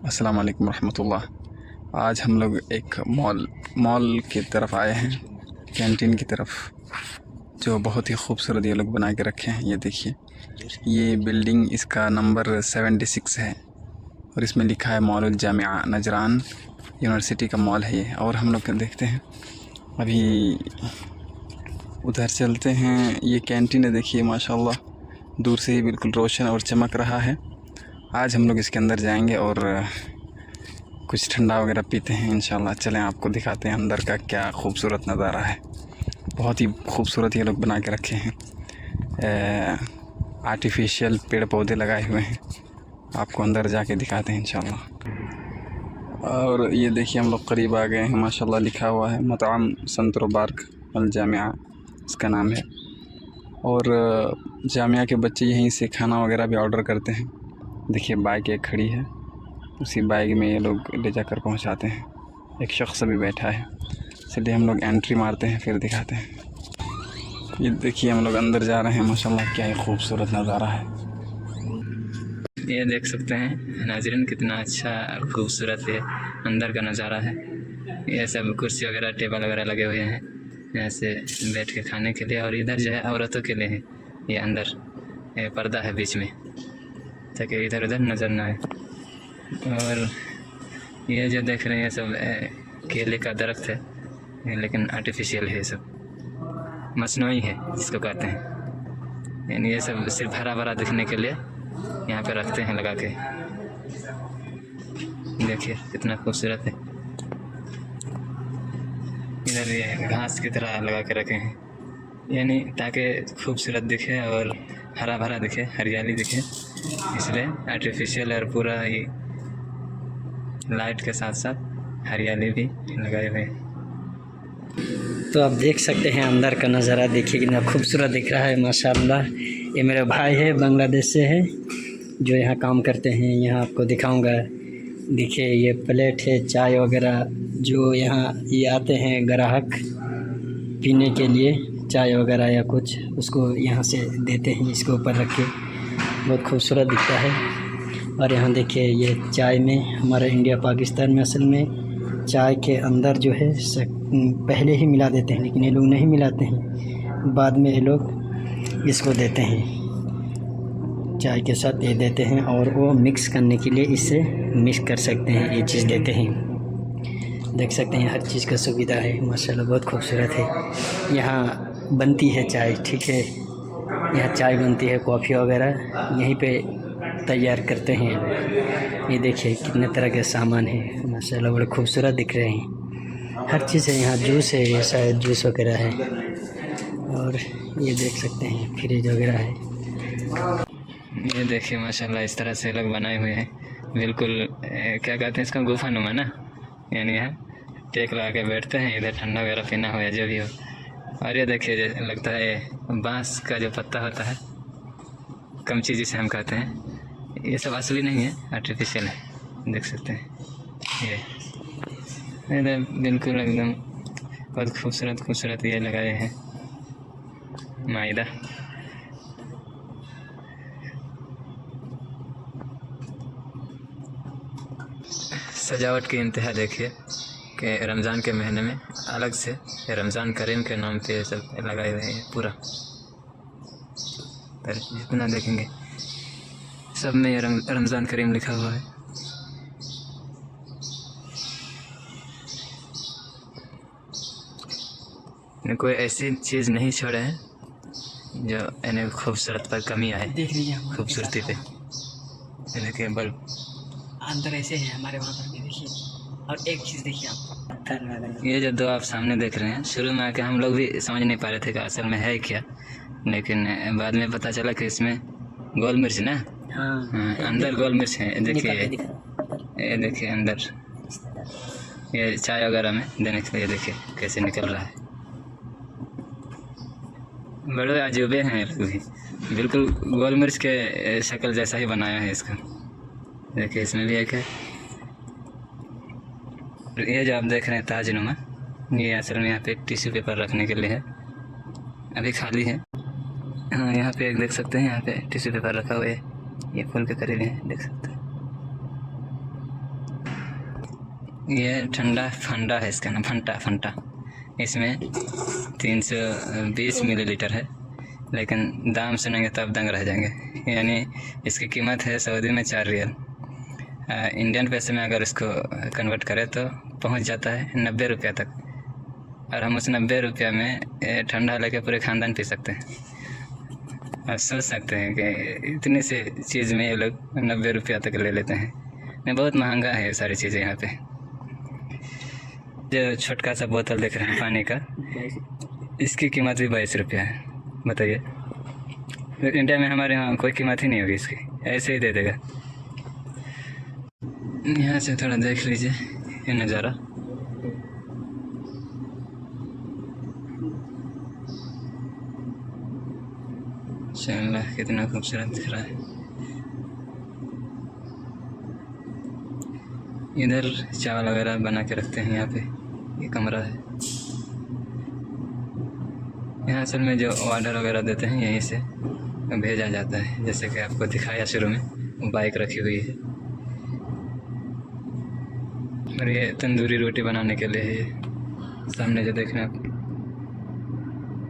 अस्सलाम वालेकुम रहमतुल्लाह। आज हम लोग एक मॉल की तरफ आए हैं, कैंटीन की तरफ, जो बहुत ही खूबसूरत ये लोग बना के रखे हैं। ये देखिए, ये बिल्डिंग, इसका नंबर 76 है और इसमें लिखा है मॉल जामिया नजरान यूनिवर्सिटी का मॉल है ये। और हम लोग देखते हैं, अभी उधर चलते हैं। ये कैंटीन है, देखिए माशाल्लाह, दूर से ही बिल्कुल रोशन और चमक रहा है। आज हम लोग इसके अंदर जाएंगे और कुछ ठंडा वगैरह पीते हैं इंशाल्लाह। चलें, आपको दिखाते हैं अंदर का क्या खूबसूरत नज़ारा है। बहुत ही खूबसूरत ये लोग बना के रखे हैं, आर्टिफिशियल पेड़ पौधे लगाए हुए हैं। आपको अंदर जाके दिखाते हैं इंशाल्लाह। और ये देखिए, हम लोग करीब आ गए हैं। माशाल्लाह लिखा हुआ है मताम संतरो बार्क अल जामिया, इसका नाम है। और जामिया के बच्चे यहीं से खाना वगैरह भी ऑर्डर करते हैं। देखिए, बाइक एक खड़ी है, उसी बाइक में ये लोग ले जाकर पहुंचाते हैं। एक शख्स भी बैठा है। चलिए हम लोग एंट्री मारते हैं, फिर दिखाते हैं। ये देखिए, हम लोग अंदर जा रहे हैं। माशाल्लाह क्या ही खूबसूरत नज़ारा है। ये देख सकते हैं नाज़रीन, कितना अच्छा खूबसूरत है अंदर का नज़ारा है। ये सब कुर्सी वगैरह टेबल वगैरह लगे हुए हैं यहाँ से बैठ के खाने के लिए। और इधर जो है औरतों के लिए है। ये अंदर ये पर्दा है बीच में, ताकि इधर उधर नज़र ना आए। और ये जो देख रहे हैं सब केले का दरख्त है, लेकिन आर्टिफिशियल है, सब मसनूई है जिसको कहते हैं। यानी ये सब सिर्फ हरा भरा दिखने के लिए यहाँ पे रखते हैं लगा के। देखिए कितना खूबसूरत है। इधर ये घास की तरह लगा के रखे हैं, यानी ताकि खूबसूरत दिखे और हरा भरा दिखे, हरियाली दिखे, इसलिए आर्टिफिशियल और पूरा ही लाइट के साथ साथ हरियाली भी लगाए हुए हैं। तो आप देख सकते हैं अंदर का नज़ारा, देखिए कितना खूबसूरत दिख रहा है माशाल्लाह। ये मेरे भाई है, बांग्लादेश से है, जो यहाँ काम करते हैं। यहाँ आपको दिखाऊंगा। देखिए ये प्लेट है, चाय वगैरह, जो यहाँ ये आते हैं ग्राहक पीने के लिए चाय वगैरह या कुछ, उसको यहाँ से देते हैं, इसके ऊपर रख के। बहुत खूबसूरत दिखता है। और यहाँ देखिए, ये चाय में हमारा इंडिया पाकिस्तान में असल में चाय के अंदर जो है पहले ही मिला देते हैं, लेकिन ये लोग नहीं मिलाते हैं, बाद में ये लोग इसको देते हैं, चाय के साथ ये देते हैं। और वो मिक्स करने के लिए इससे मिक्स कर सकते हैं, ये चीज़ देते हैं। देख सकते हैं हर चीज़ का सुविधा है माशाल्लाह, बहुत खूबसूरत है। यहाँ बनती है चाय, ठीक है, यहाँ चाय बनती है, कॉफ़ी वगैरह यहीं पे तैयार करते हैं ये लोग। ये देखिए कितने तरह के सामान है माशाल्लाह, बड़े खूबसूरत दिख रहे हैं। हर चीज़ है यहाँ, जूस है, ये शायद जूस वगैरह है। और ये देख सकते हैं फ्रिज वगैरह है। ये देखिए माशाल्लाह, इस तरह से लोग बनाए हुए हैं, बिल्कुल क्या कहते हैं इसका, गुफा नुमा ना, यानी यहाँ टेक लगा के बैठते हैं, इधर ठंडा वगैरह पीना हो या जो भी हो। और ये देखिए, लगता है बांस का जो पत्ता होता है, कमची जिसे हम कहते हैं, ये सब असली नहीं है, आर्टिफिशियल है। देख सकते हैं ये बिल्कुल एकदम बहुत खूबसूरत ये लगाए हैं माइदा। सजावट की इंतहा देखिए कि रमज़ान के महीने में अलग से रमज़ान करीम के नाम पे सब लगाए हुए हैं पूरा। पर जितना देखेंगे सब में रमज़ान करीम लिखा हुआ है। कोई ऐसी चीज़ नहीं छोड़े हैं जो इन्हें खूबसूरत पर कमी आए, देख लीजिए खूबसूरती पे। देखिए बल्ब अंदर ऐसे है, हमारे वहाँ पर भी देखिए। और एक चीज़ देखिए आप, ये जो दो आप सामने देख रहे हैं, शुरू में आके हम लोग भी समझ नहीं पा रहे थे कि असल में है क्या, लेकिन बाद में पता चला कि इसमें गोल मिर्च ना, हाँ, अंदर गोल मिर्च है। देखिए ये देखिए अंदर, ये चाय वगैरह में देने के लिए देखिए कैसे निकल रहा है। बड़े अजूबे हैं ये लोग भी, बिल्कुल गोल मिर्च के शक्ल जैसा ही बनाया है इसका। देखिए इसमें भी एक है। ये जो आप देख रहे हैं ताजनुमा, ये असल में यहाँ पे टिश्यू पेपर रखने के लिए है, अभी खाली है। हाँ, यहाँ पे एक देख सकते हैं, यहाँ पे टिश्यू पेपर रखा हुआ है, ये फूल के करीब है, देख सकते हैं। ये ठंडा फंडा है, इसका नाम फंटा। इसमें 320 मिलीलीटर है, लेकिन दाम सुनेंगे तब दंग रह जाएंगे। यानी इसकी कीमत है सऊदी में 4 रियाल। इंडियन पैसे में अगर इसको कन्वर्ट करें तो पहुंच जाता है 90 रुपया तक, और हम उस 90 रुपया में ठंडा लेके पूरे ख़ानदान पी सकते हैं। आप सोच सकते हैं कि इतनी सी चीज़ में ये लोग 90 रुपया तक ले लेते हैं। नहीं, बहुत महंगा है ये सारी चीज़ें यहाँ पे। जो छोटका सा बोतल देख रहे हैं पानी का, इसकी कीमत भी 22 रुपया है। बताइए, इंडिया में हमारे यहाँ कोई कीमत ही नहीं होगी इसकी, ऐसे ही दे देगा। यहाँ से थोड़ा देख लीजिए ये नज़ारा। माशाअल्लाह कितना खूबसूरत दिख रहा है। इधर चावल वगैरह बना के रखते हैं, यहाँ पे ये कमरा है। यहाँ असल में जो ऑर्डर वगैरह देते हैं यहीं से भेजा जाता है। जैसे कि आपको दिखाया शुरू में, बाइक रखी हुई है, और ये तंदूरी रोटी बनाने के लिए है। सामने जो देख रहे हैं आप,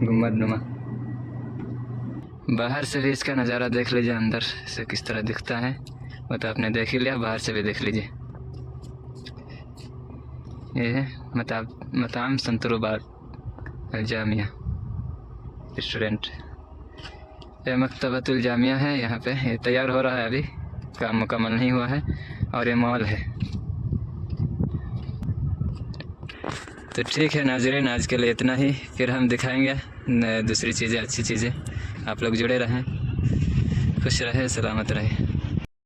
गुम्बद नुमा। बाहर से भी इसका नज़ारा देख लीजिए, अंदर से किस तरह दिखता है वो तो आपने देख ही लिया, बाहर से भी देख लीजिए। ये है मताम संतरो बाग अल जामिया रेस्टोरेंट। ये मकतबतुल जामिया है, यहाँ पे ये तैयार हो रहा है, अभी काम मुकम्मल नहीं हुआ है। और ये मॉल है। तो ठीक है नाज़रीन, आज के लिए इतना ही। फिर हम दिखाएंगे दूसरी चीज़ें, अच्छी चीज़ें। आप लोग जुड़े रहें, खुश रहें, सलामत रहें।